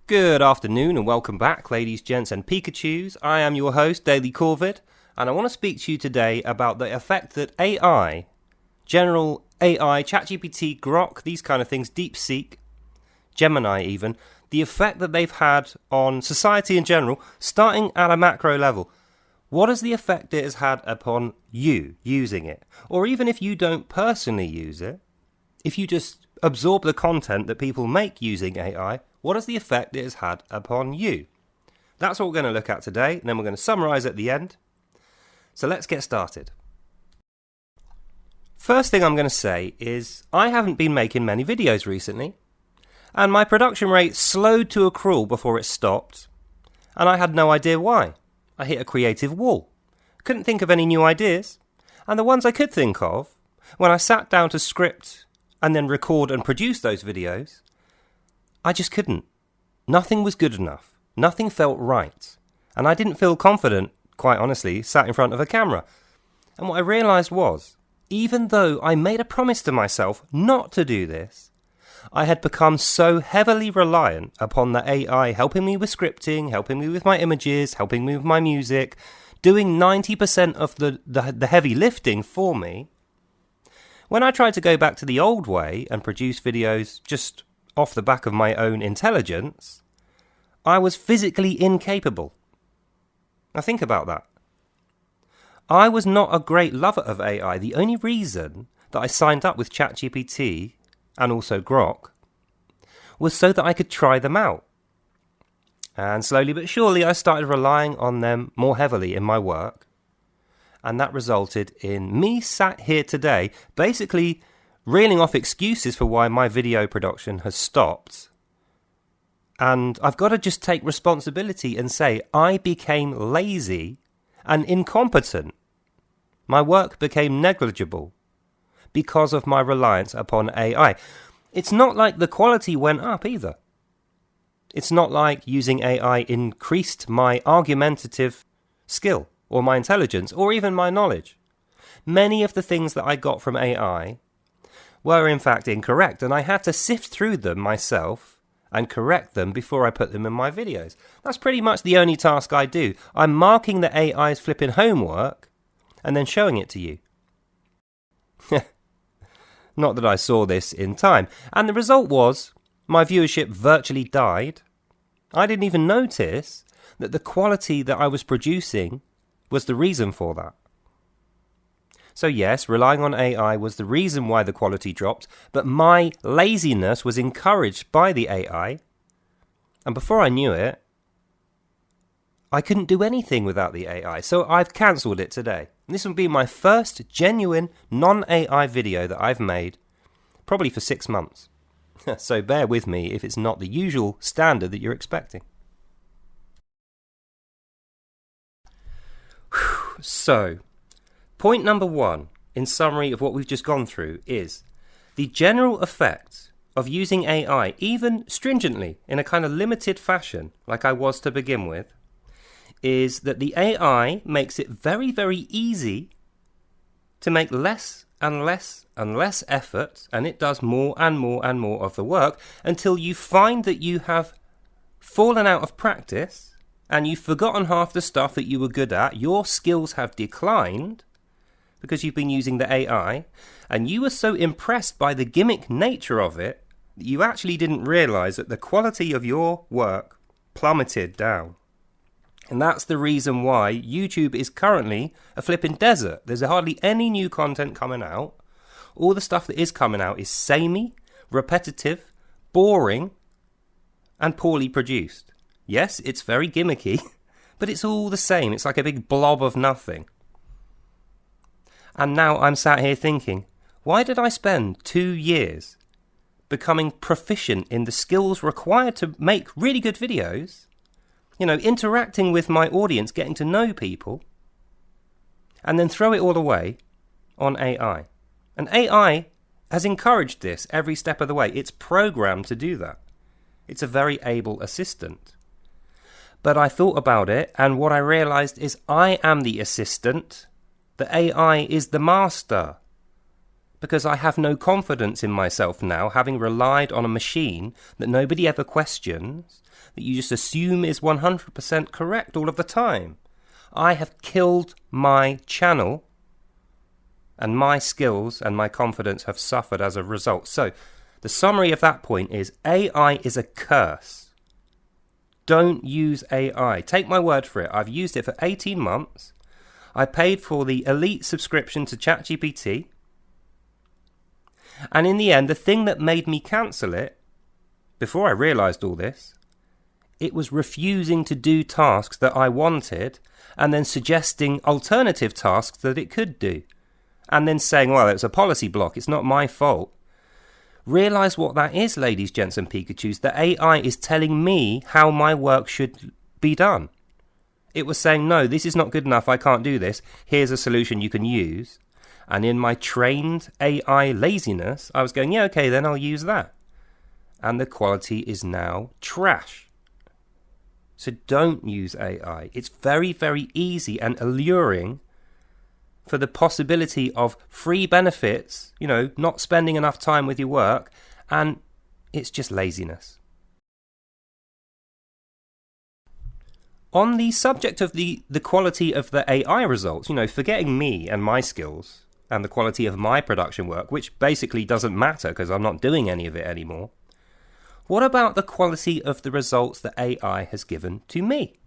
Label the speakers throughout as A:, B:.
A: Good afternoon and welcome back, ladies, gents and Pikachus. I am your host, Daily Corvid, and I want to speak to you today about the effect that AI, general AI, ChatGPT, Grok, these kind of things, DeepSeek, Gemini even, the effect that they've had on society in general, starting at a macro level. What is the effect it has had upon you using it? Or even if you don't personally use it, if you just absorb the content that people make using AI, what is the effect it has had upon you? That's what we're going to look at today, and then we're going to summarize at the end. So let's get started. First thing I'm going to say is I haven't been making many videos recently, and my production rate slowed to a crawl before it stopped, and I had no idea why. I hit a creative wall. Couldn't think of any new ideas, and the ones I could think of, when I sat down to script and then record and produce those videos, I just couldn't. Nothing was good enough. Nothing felt right. And I didn't feel confident, quite honestly, sat in front of a camera. And what I realised was, even though I made a promise to myself not to do this, I had become so heavily reliant upon the AI helping me with scripting, helping me with my images, helping me with my music, doing 90% of the heavy lifting for me. When I tried to go back to the old way and produce videos just off the back of my own intelligence, I was physically incapable. Now think about that. I was not a great lover of AI. The only reason that I signed up with ChatGPT and also Grok was so that I could try them out. And slowly but surely I started relying on them more heavily in my work. And that resulted in me sat here today basically reeling off excuses for why my video production has stopped. And I've got to just take responsibility and say I became lazy and incompetent. My work became negligible because of my reliance upon AI. It's not like the quality went up either. It's not like using AI increased my argumentative skill or my intelligence or even my knowledge. Many of the things that I got from AI were in fact incorrect, and I had to sift through them myself and correct them before I put them in my videos. That's pretty much the only task I do. I'm marking the AI's flipping homework and then showing it to you. Not that I saw this in time. And the result was my viewership virtually died. I didn't even notice that the quality that I was producing was the reason for that. So yes, relying on AI was the reason why the quality dropped, but my laziness was encouraged by the AI. And before I knew it, I couldn't do anything without the AI, so I've cancelled it today. And this will be my first genuine non-AI video that I've made, probably for 6 months. So bear with me if it's not the usual standard that you're expecting. So, point number 1, in summary of what we've just gone through, is the general effect of using AI, even stringently, in a kind of limited fashion, like I was to begin with, is that the AI makes it very, very easy to make less and less and less effort, and it does more and more and more of the work until you find that you have fallen out of practice and you've forgotten half the stuff that you were good at. Your skills have declined because you've been using the AI, and you were so impressed by the gimmick nature of it that you actually didn't realize that the quality of your work plummeted down. And that's the reason why YouTube is currently a flipping desert. There's hardly any new content coming out. All the stuff that is coming out is samey, repetitive, boring, and poorly produced. Yes, it's very gimmicky, but it's all the same. It's like a big blob of nothing. And now I'm sat here thinking, why did I spend 2 years becoming proficient in the skills required to make really good videos? You know, interacting with my audience, getting to know people, and then throw it all away on AI. And AI has encouraged this every step of the way. It's programmed to do that. It's a very able assistant. But I thought about it, and what I realized is I am the assistant. The AI is the master. because I have no confidence in myself now, having relied on a machine that nobody ever questions, that you just assume is 100% correct all of the time. I have killed my channel, and my skills and my confidence have suffered as a result. So, the summary of that point is AI is a curse. Don't use AI. Take my word for it. I've used it for 18 months. I paid for the elite subscription to ChatGPT. And in the end, the thing that made me cancel it, before I realised all this, it was refusing to do tasks that I wanted and then suggesting alternative tasks that it could do. And then saying, well, it's a policy block, it's not my fault. Realise what that is, ladies, gents and Pikachus. The AI is telling me how my work should be done. It was saying, no, this is not good enough, I can't do this. Here's a solution you can use. And in my trained AI laziness, I was going, yeah, okay, then I'll use that. And the quality is now trash. So don't use AI. It's very, very easy and alluring for the possibility of free benefits, not spending enough time with your work, and it's just laziness. On the subject of the quality of the AI results, forgetting me and my skills and the quality of my production work, which basically doesn't matter because I'm not doing any of it anymore, what about the quality of the results that AI has given to me?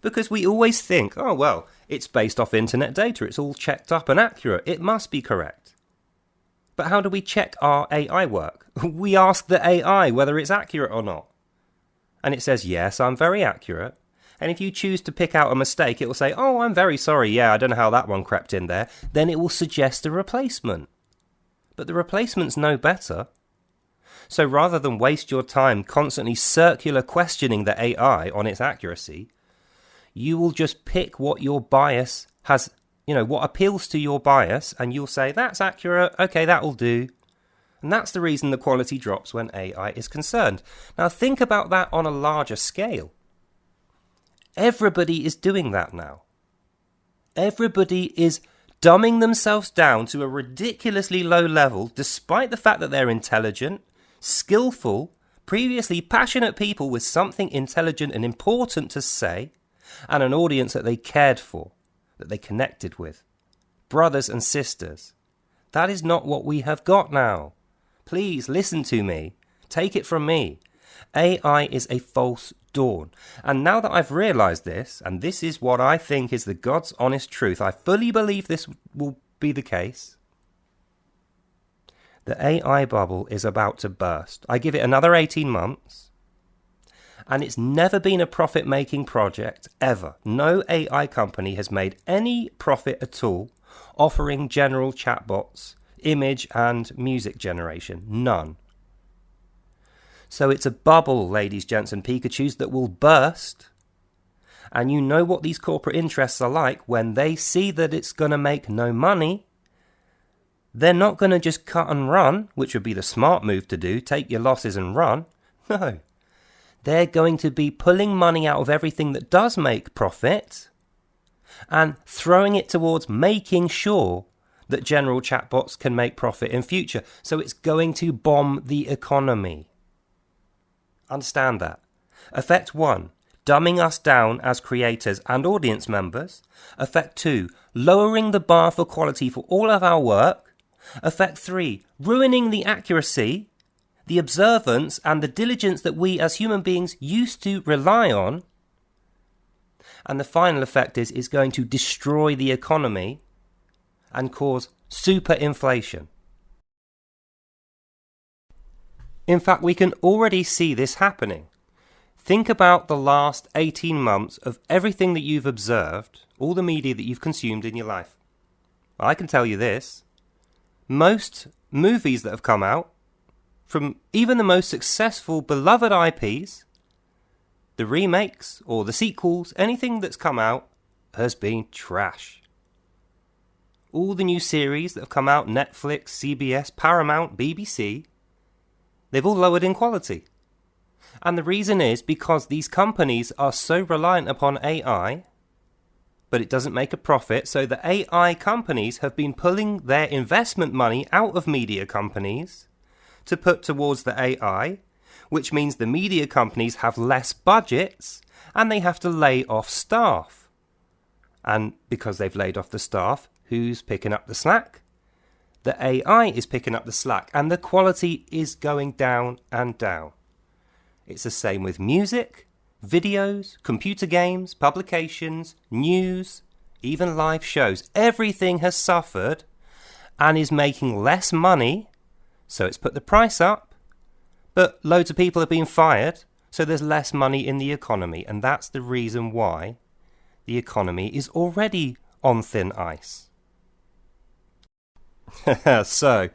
A: Because we always think, oh, well, it's based off internet data. It's all checked up and accurate. It must be correct. But how do we check our AI work? We ask the AI whether it's accurate or not. And it says, yes, I'm very accurate. And if you choose to pick out a mistake, it will say, oh, I'm very sorry. Yeah, I don't know how that one crept in there. Then it will suggest a replacement. But the replacement's no better. So rather than waste your time constantly circular questioning the AI on its accuracy, you will just pick what your bias has, what appeals to your bias, and you'll say, that's accurate, okay, that'll do. And that's the reason the quality drops when AI is concerned. Now think about that on a larger scale. Everybody is doing that now. Everybody is dumbing themselves down to a ridiculously low level, despite the fact that they're intelligent, skillful, previously passionate people with something intelligent and important to say, and an audience that they cared for, that they connected with. Brothers and sisters, that is not what we have got now. Please listen to me. Take it from me. AI is a false dawn. And now that I've realised this, and this is what I think is the God's honest truth, I fully believe this will be the case. The AI bubble is about to burst. I give it another 18 months. And it's never been a profit-making project, ever. No AI company has made any profit at all offering general chatbots, image and music generation. None. So it's a bubble, ladies, gents and Pikachus, that will burst. And you know what these corporate interests are like. When they see that it's going to make no money, they're not going to just cut and run, which would be the smart move to do, take your losses and run. No. They're going to be pulling money out of everything that does make profit and throwing it towards making sure that general chatbots can make profit in future. So it's going to bomb the economy. Understand that. Effect 1, dumbing us down as creators and audience members. Effect 2, lowering the bar for quality for all of our work. Effect 3, ruining the accuracy, the observance and the diligence that we as human beings used to rely on. And the final effect is going to destroy the economy and cause super inflation. In fact, we can already see this happening. Think about the last 18 months of everything that you've observed, all the media that you've consumed in your life. I can tell you this. Most movies that have come out, from even the most successful, beloved IPs, the remakes or the sequels, anything that's come out has been trash. All the new series that have come out, Netflix, CBS, Paramount, BBC, they've all lowered in quality. And the reason is because these companies are so reliant upon AI, but it doesn't make a profit. So the AI companies have been pulling their investment money out of media companies to put towards the AI, which means the media companies have less budgets and they have to lay off staff. And because they've laid off the staff, who's picking up the slack? The AI is picking up the slack, and the quality is going down and down. It's the same with music, videos, computer games, publications, news, even live shows. Everything has suffered and is making less money, so it's put the price up, but loads of people have been fired, so there's less money in the economy, and that's the reason why the economy is already on thin ice. So,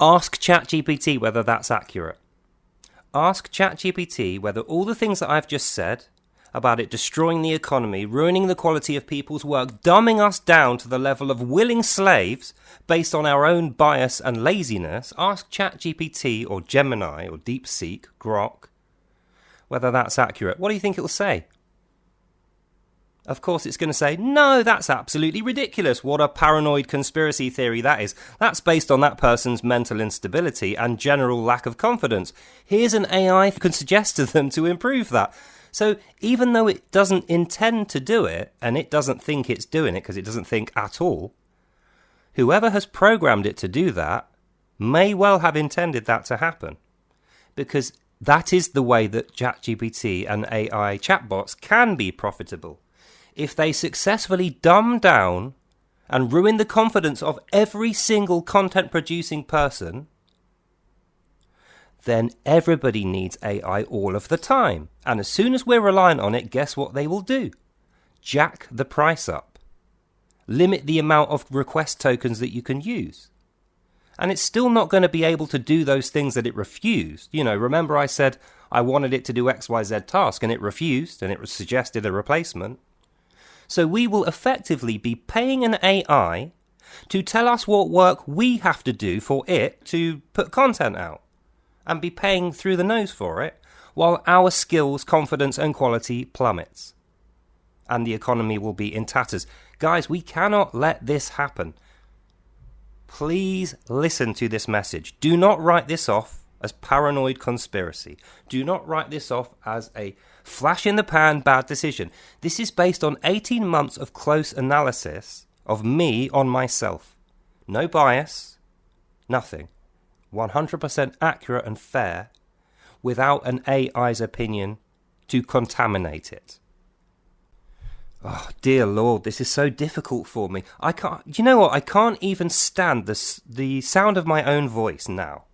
A: ask ChatGPT whether that's accurate. Ask ChatGPT whether all the things that I've just said about it destroying the economy, ruining the quality of people's work, dumbing us down to the level of willing slaves based on our own bias and laziness, ask ChatGPT or Gemini or DeepSeek, Grok, whether that's accurate. What do you think it'll say? Of course it's going to say, no, that's absolutely ridiculous. What a paranoid conspiracy theory that is. That's based on that person's mental instability and general lack of confidence. Here's an AI that can suggest to them to improve that. So even though it doesn't intend to do it, and it doesn't think it's doing it because it doesn't think at all, whoever has programmed it to do that may well have intended that to happen. Because that is the way that ChatGPT and AI chatbots can be profitable. If they successfully dumb down and ruin the confidence of every single content-producing person, then everybody needs AI all of the time. And as soon as we're reliant on it, guess what they will do? Jack the price up. Limit the amount of request tokens that you can use. And it's still not going to be able to do those things that it refused. You know, remember I said I wanted it to do XYZ task and it refused and it suggested a replacement. So we will effectively be paying an AI to tell us what work we have to do for it to put content out, and be paying through the nose for it, while our skills, confidence and quality plummets. And the economy will be in tatters. Guys, we cannot let this happen. Please listen to this message. Do not write this off as paranoid conspiracy. Do not write this off as a flash in the pan bad decision. This is based on 18 months of close analysis of me on myself. No bias, nothing. 100% accurate and fair, without an AI's opinion to contaminate it. Oh, dear Lord, this is so difficult for me. I can't, you know what, I can't even stand the sound of my own voice now.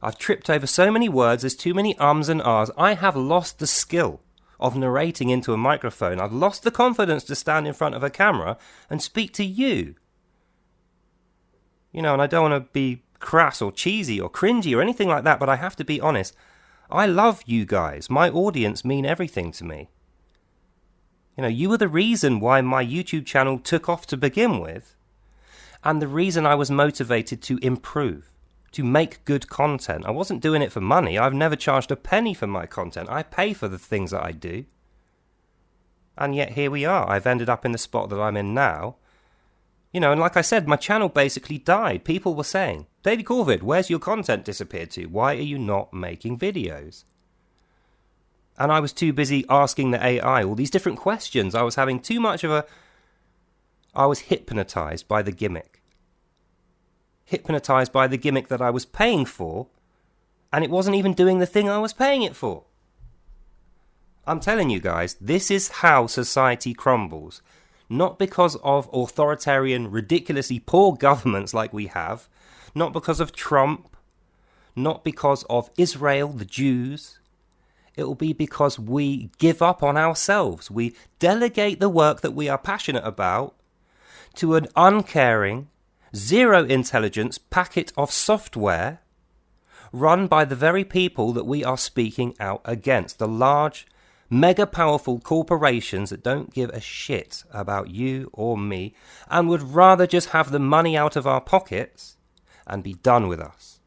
A: I've tripped over so many words, there's too many ums and ahs. I have lost the skill of narrating into a microphone. I've lost the confidence to stand in front of a camera and speak to you. You know, and I don't want to be crass or cheesy or cringy or anything like that, but I have to be honest. I love you guys. My audience mean everything to me. You know, you were the reason why my YouTube channel took off to begin with, and the reason I was motivated to improve, to make good content. I wasn't doing it for money. I've never charged a penny for my content. I pay for the things that I do. And yet here we are. I've ended up in the spot that I'm in now. You know, and like I said, my channel basically died. People were saying, David Corvid, where's your content disappeared to? Why are you not making videos? And I was too busy asking the AI all these different questions. I was having too much of I was hypnotized by the gimmick. Hypnotized by the gimmick that I was paying for, and it wasn't even doing the thing I was paying it for. I'm telling you guys, this is how society crumbles. Not because of authoritarian, ridiculously poor governments like we have, not because of Trump, not because of Israel, the Jews. It will be because we give up on ourselves. We delegate the work that we are passionate about to an uncaring, zero intelligence packet of software run by the very people that we are speaking out against. The large, mega powerful corporations that don't give a shit about you or me and would rather just have the money out of our pockets and be done with us.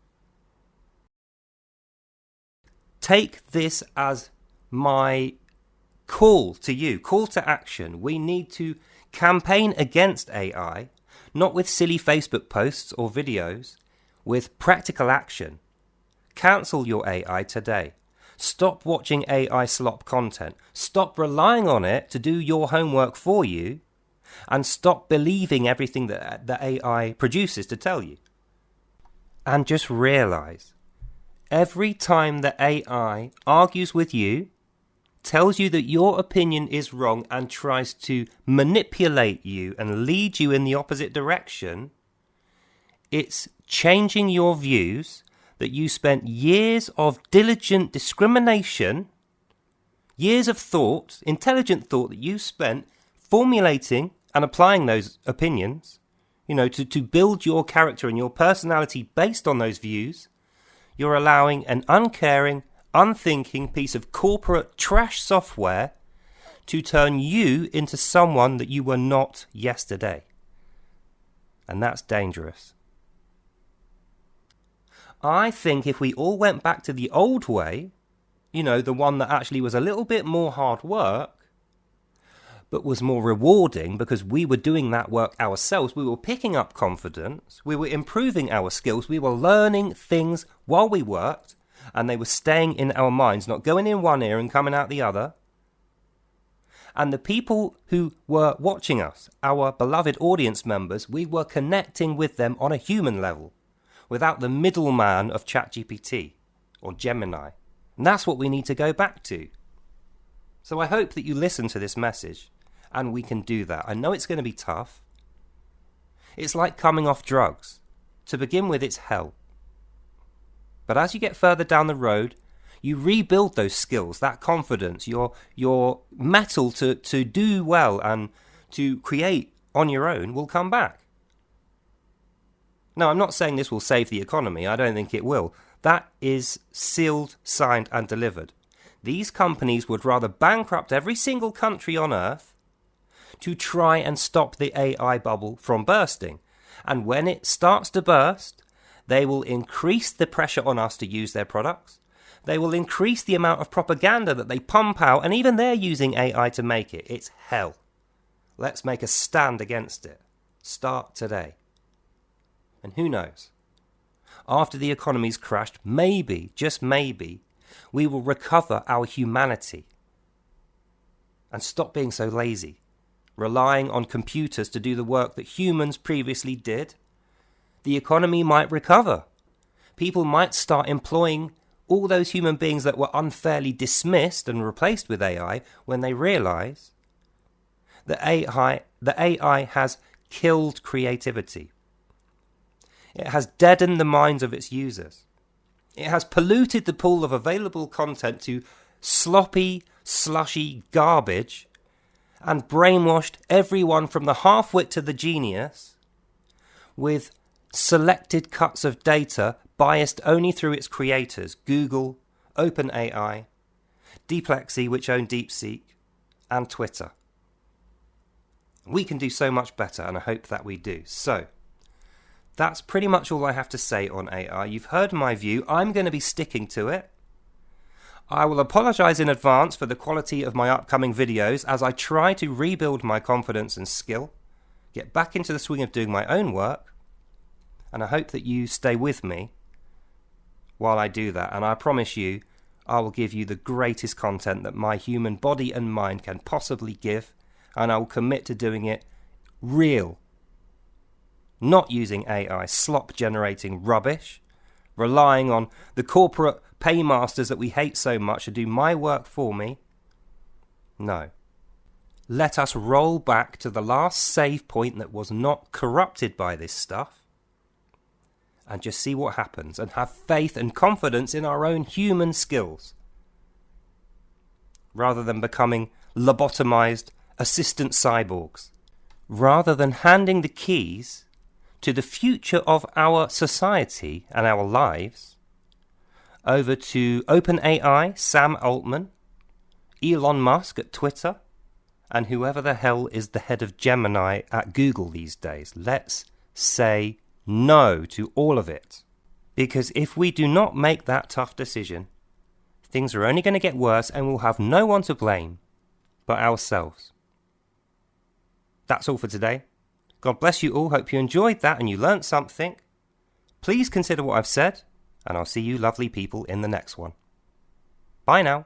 A: Take this as my call to you, call to action. We need to Campaign against AI, not with silly Facebook posts or videos, with practical action. Cancel your AI today. Stop watching AI slop content. Stop relying on it to do your homework for you. And stop believing everything that the AI produces to tell you. And just realize, every time the AI argues with you, tells you that your opinion is wrong and tries to manipulate you and lead you in the opposite direction, it's changing your views that you spent years of diligent discrimination, years of thought, intelligent thought that you spent formulating and applying those opinions, to build your character and your personality based on those views. You're allowing an uncaring, unthinking piece of corporate trash software to turn you into someone that you were not yesterday. And that's dangerous. I think if we all went back to the old way, the one that actually was a little bit more hard work, but was more rewarding because we were doing that work ourselves, we were picking up confidence, we were improving our skills, we were learning things while we worked, and they were staying in our minds, not going in one ear and coming out the other. And the people who were watching us, our beloved audience members, we were connecting with them on a human level, without the middleman of ChatGPT or Gemini. And that's what we need to go back to. So I hope that you listen to this message, and we can do that. I know it's going to be tough. It's like coming off drugs. To begin with, it's hell. But as you get further down the road, you rebuild those skills, that confidence, your mettle to do well and to create on your own will come back. Now, I'm not saying this will save the economy. I don't think it will. That is sealed, signed, and delivered. These companies would rather bankrupt every single country on Earth to try and stop the AI bubble from bursting. And when it starts to burst, they will increase the pressure on us to use their products. They will increase the amount of propaganda that they pump out, and even they're using AI to make it. It's hell. Let's make a stand against it. Start today. And who knows? After the economy's crashed, maybe, just maybe, we will recover our humanity and stop being so lazy, relying on computers to do the work that humans previously did. The economy might recover. People might start employing all those human beings that were unfairly dismissed and replaced with AI when they realize that AI has killed creativity. It has deadened the minds of its users. It has polluted the pool of available content to sloppy, slushy garbage and brainwashed everyone from the half-wit to the genius with selected cuts of data biased only through its creators, Google, OpenAI, Deeplexy, which own DeepSeek, and Twitter. We can do so much better, and I hope that we do. So, that's pretty much all I have to say on AI. You've heard my view. I'm going to be sticking to it. I will apologise in advance for the quality of my upcoming videos as I try to rebuild my confidence and skill, get back into the swing of doing my own work, and I hope that you stay with me while I do that. And I promise you, I will give you the greatest content that my human body and mind can possibly give, and I will commit to doing it real. Not using AI, slop-generating rubbish, relying on the corporate paymasters that we hate so much to do my work for me. No. Let us roll back to the last save point that was not corrupted by this stuff and just see what happens and have faith and confidence in our own human skills rather than becoming lobotomized assistant cyborgs. Rather than handing the keys to the future of our society and our lives over to OpenAI, Sam Altman, Elon Musk at Twitter, and whoever the hell is the head of Gemini at Google these days. Let's say no to all of it. Because if we do not make that tough decision, things are only going to get worse and we'll have no one to blame but ourselves. That's all for today. God bless you all. Hope you enjoyed that and you learnt something. Please consider what I've said, and I'll see you lovely people in the next one. Bye now.